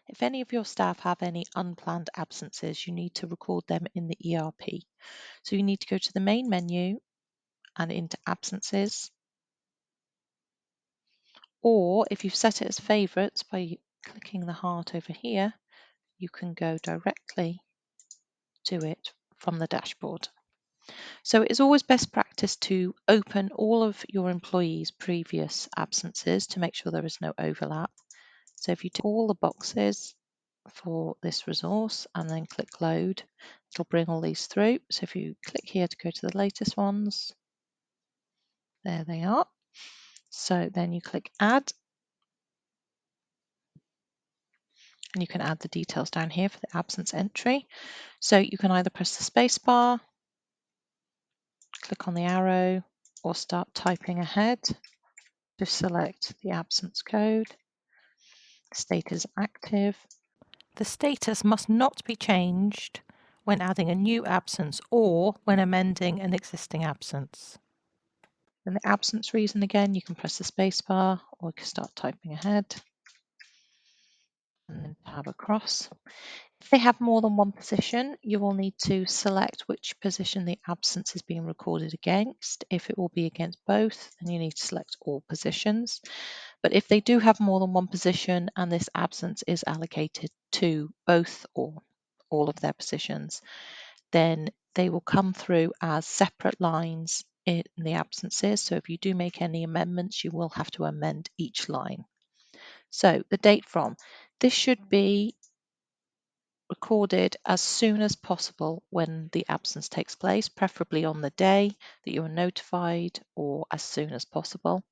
If any of your staff have any unplanned absences, you need to record them in the ERP. So you need to go to the main menu and into absences. Or if you've set it as favourites by clicking the heart over here, you can go directly to it from the dashboard. So it is always best practice to open all of your employees' previous absences to make sure there is no overlap. So if you tick all the boxes for this resource and then click load, it'll bring all these through. So if you click here to go to the latest ones, there they are. So then you click add, and you can add the details down here for the absence entry. So you can either press the space bar, click on the arrow, or start typing ahead. Just select the absence code. Status active. The status must not be changed when adding a new absence or when amending an existing absence. And the absence reason again, you can press the space bar or you can start typing ahead and then tab across. If they have more than one position, you will need to select which position the absence is being recorded against. If it will be against both, then you need to select all positions. But if they do have more than one position and this absence is allocated to both or all of their positions, then they will come through as separate lines in the absences. So if you do make any amendments, you will have to amend each line. So the date from, this should be recorded as soon as possible when the absence takes place, preferably on the day that you are notified or as soon as possible.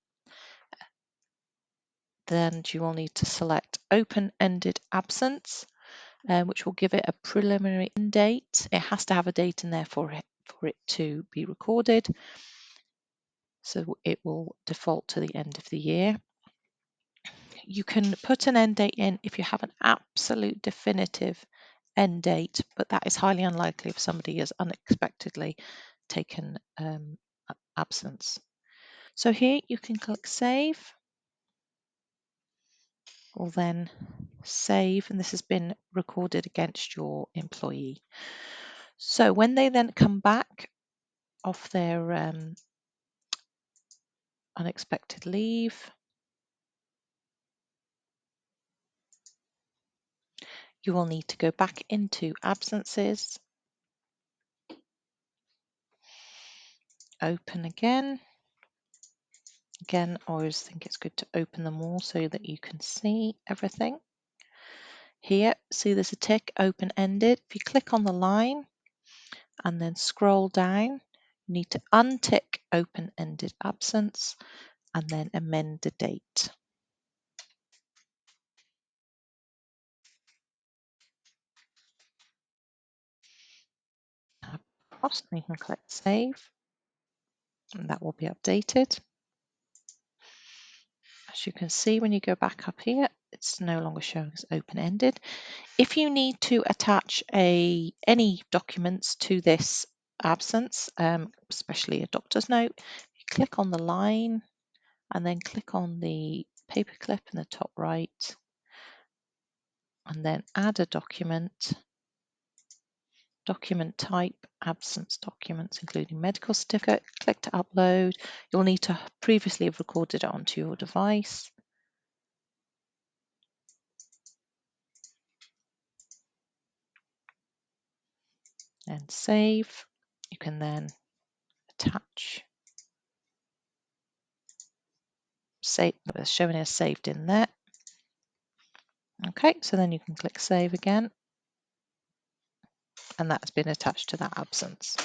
Then you will need to select open-ended absence, which will give it a preliminary end date. It has to have a date in there for it to be recorded. So it will default to the end of the year. You can put an end date in if you have an absolute definitive end date, but that is highly unlikely if somebody has unexpectedly taken absence. So here you can click save. Will then save, and this has been recorded against your employee. So when they then come back off their unexpected leave, you will need to go back into absences, open again. Again, I always think it's good to open them all so that you can see everything. Here, see there's a tick, open-ended. If you click on the line and then scroll down, you need to untick open-ended absence and then amend the date. Tab across, and you can click save, and that will be updated. As you can see, when you go back up here, it's no longer showing as open-ended. If you need to attach any documents to this absence, especially a doctor's note, you click on the line and then click on the paperclip in the top right and then add a document. Document type, absence documents, including medical certificate. Click to upload. You'll need to previously have recorded it onto your device. And save. You can then attach. Save, it's showing as saved in there. Okay, so then you can click save again, and that's been attached to that absence.